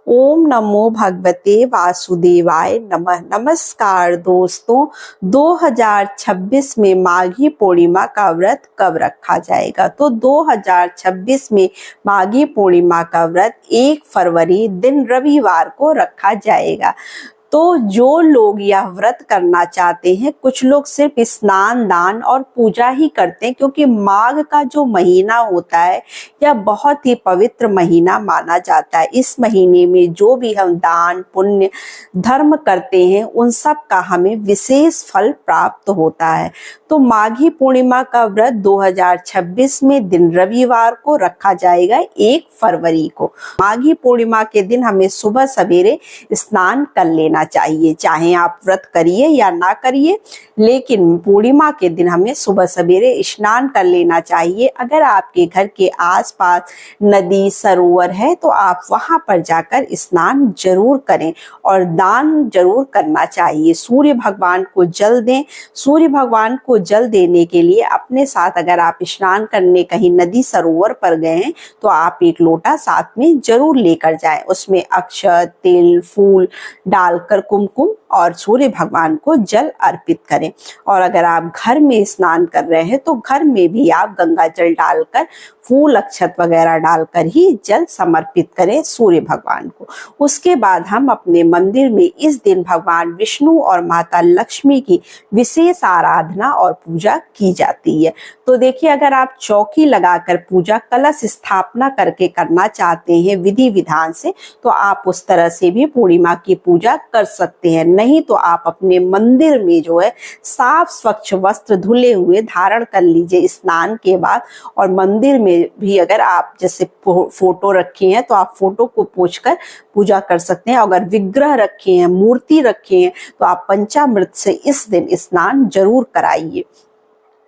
ओम नमो भगवते वासुदेवाय नमः। नमस्कार दोस्तों, 2026 में माघी पूर्णिमा का व्रत कब रखा जाएगा? तो 2026 में माघी पूर्णिमा का व्रत 1 फरवरी दिन रविवार को रखा जाएगा। तो जो लोग यह व्रत करना चाहते हैं, कुछ लोग सिर्फ स्नान दान और पूजा ही करते हैं, क्योंकि माघ का जो महीना होता है यह बहुत ही पवित्र महीना माना जाता है। इस महीने में जो भी हम दान पुण्य धर्म करते हैं उन सब का हमें विशेष फल प्राप्त होता है। तो माघी पूर्णिमा का व्रत 2026 में दिन रविवार को रखा जाएगा 1 फरवरी को। माघी पूर्णिमा के दिन हमें सुबह सवेरे स्नान कर लेना चाहिए, चाहे आप व्रत करिए या ना करिए, लेकिन पूर्णिमा के दिन हमें सुबह सवेरे स्नान कर लेना चाहिए। अगर आपके घर के आसपास नदी सरोवर है तो आप वहां पर जाकर स्नान जरूर करें और दान जरूर करना चाहिए। सूर्य भगवान को जल दें। सूर्य भगवान को जल देने के लिए अपने साथ, अगर आप स्नान करने कहीं नदी सरोवर पर गए हैं तो आप एक लोटा साथ में जरूर लेकर जाएं। उसमें अक्षत, तिल, फूल डालकर कुमकुम और सूर्य भगवान को जल अर्पित करें। और अगर आप घर में स्नान कर रहे हैं तो घर में भी आप गंगा जल डालकर, फूल अक्षत वगैरह डालकर ही जल समर्पित करें सूर्य भगवान को। उसके बाद हम अपने मंदिर में इस दिन भगवान विष्णु और माता लक्ष्मी की विशेष आराधना और पूजा की जाती है। तो देखिए, अगर आप चौकी लगाकर पूजा, कलश स्थापना करके करना चाहते हैं विधि विधान से, तो आप उस तरह से भी पूर्णिमा की पूजा कर सकते हैं। नहीं तो आप अपने मंदिर में जो है साफ स्वच्छ वस्त्र धुले हुए धारण कर लीजिए स्नान के बाद। और मंदिर में भी अगर आप जैसे फोटो रखे हैं तो आप फोटो को पोंछकर पूजा कर सकते हैं। अगर विग्रह रखे हैं, मूर्ति रखे हैं, तो आप पंचामृत से इस दिन स्नान जरूर कराइए।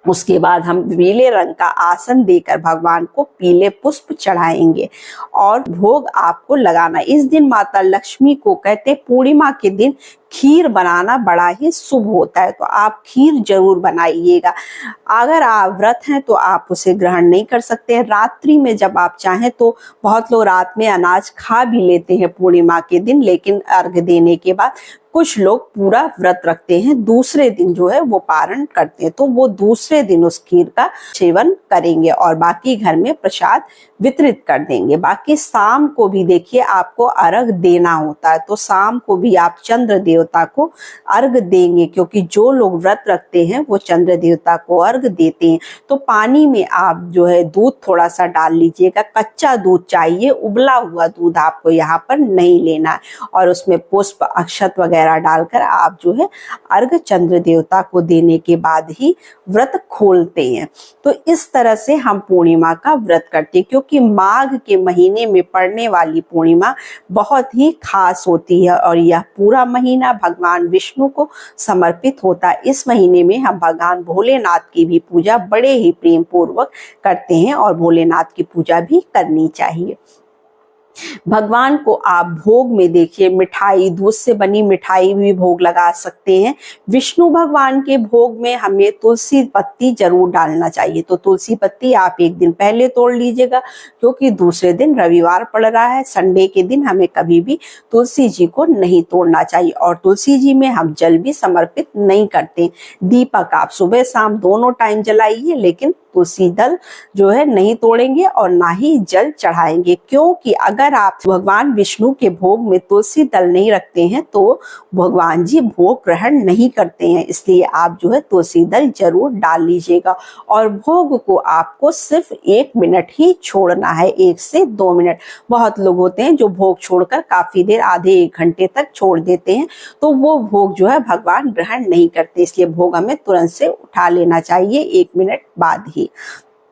उसके बाद हम पीले रंग का आसन देकर भगवान को पीले पुष्प चढ़ाएंगे और भोग आपको लगाना। इस दिन माता लक्ष्मी को कहते हैं पूर्णिमा के दिन खीर बनाना बड़ा ही शुभ होता है, तो आप खीर जरूर बनाइएगा। अगर आप व्रत हैं तो आप उसे ग्रहण नहीं कर सकते हैं। रात्रि में जब आप चाहें तो बहुत लोग रात में अनाज खा भी लेते हैं पूर्णिमा के दिन, लेकिन अर्घ देने के बाद कुछ लोग पूरा व्रत रखते हैं, दूसरे दिन जो है वो पारण करते हैं, तो वो दूसरे दिन उस खीर का सेवन करेंगे और बाकी घर में प्रसाद वितरित कर देंगे। बाकी शाम को भी देखिए आपको अर्घ देना होता है, तो शाम को भी आप चंद्र देवता को अर्घ देंगे, क्योंकि जो लोग व्रत रखते हैं वो चंद्र देवता को अर्घ देते हैं। तो पानी में आप जो है दूध थोड़ा सा डाल लीजिएगा, कच्चा दूध चाहिए, उबला हुआ दूध आपको यहाँ पर नहीं लेना है। और उसमें पुष्प अक्षत वगैरह डालकर आप जो है अर्घ चंद्र देवता को देने के बाद ही व्रत खोलते हैं। तो इस तरह से हम पूर्णिमा का व्रत करते हैं, क्योंकि माघ के महीने में पड़ने वाली पूर्णिमा बहुत ही खास होती है और यह पूरा महीना भगवान विष्णु को समर्पित होता है। इस महीने में हम भगवान भोलेनाथ की भी पूजा बड़े ही प्रेम पूर्वक करते हैं और भोलेनाथ की पूजा भी करनी चाहिए। भगवान को आप भोग में देखिए मिठाई, दूध से बनी मिठाई भी भोग लगा सकते हैं। विष्णु भगवान के भोग में हमें तुलसी पत्ती जरूर डालना चाहिए। तो तुलसी पत्ती आप एक दिन पहले तोड़ लीजिएगा, क्योंकि दूसरे दिन रविवार पड़ रहा है। संडे के दिन हमें कभी भी तुलसी जी को नहीं तोड़ना चाहिए। और तुलसी जी में हम जल भी समर्पित नहीं करते। दीपक आप सुबह शाम दोनों टाइम जलाइए, लेकिन तुलसी दल जो है नहीं तोड़ेंगे और ना ही जल चढ़ाएंगे, क्योंकि अगर आप भगवान विष्णु के भोग में तुलसी दल नहीं रखते हैं तो भगवान जी भोग ग्रहण नहीं करते हैं। इसलिए आप जो है तुलसी दल जरूर डाल लीजिएगा। और भोग को आपको सिर्फ 1 मिनट ही छोड़ना है, 1 से 2 मिनट। बहुत लोग होते हैं जो भोग छोड़कर काफी देर, आधे 1 घंटे तक छोड़ देते हैं, तो वो भोग जो है भगवान ग्रहण नहीं करते। इसलिए भोग हमें तुरंत से उठा लेना चाहिए 1 मिनट बाद ही।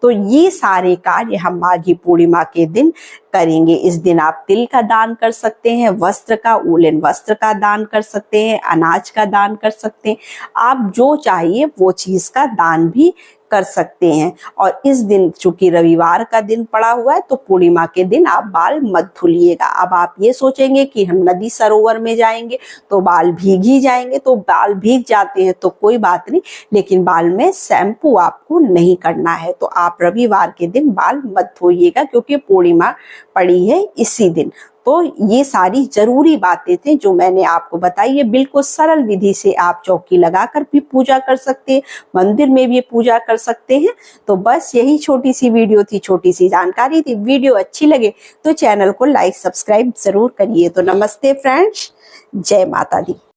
तो ये सारे कार्य हम माघी पूर्णिमा के दिन करेंगे। इस दिन आप तिल का दान कर सकते हैं, वस्त्र का, वूलन वस्त्र का दान कर सकते हैं, अनाज का दान कर सकते हैं। आप जो चाहिए वो चीज का दान भी कर सकते हैं। और इस दिन चूंकि रविवार का दिन पड़ा हुआ है तो पूर्णिमा के दिन आप बाल मत धुलिएगा। अब आप ये सोचेंगे कि हम नदी सरोवर में जाएंगे तो बाल भीग ही जाएंगे, तो बाल भीग जाते हैं तो कोई बात नहीं, लेकिन बाल में शैम्पू आपको नहीं करना है। तो आप रविवार के दिन बाल मत धोइएगा, क्योंकि पूर्णिमा पड़ी है इसी दिन। तो ये सारी जरूरी बातें थी जो मैंने आपको बताई है। बिल्कुल सरल विधि से आप चौकी लगाकर भी पूजा कर सकते हैं, मंदिर में भी पूजा कर सकते हैं। तो बस यही छोटी सी वीडियो थी, छोटी सी जानकारी थी। वीडियो अच्छी लगे तो चैनल को लाइक सब्सक्राइब जरूर करिए। तो नमस्ते फ्रेंड्स, जय माता दी।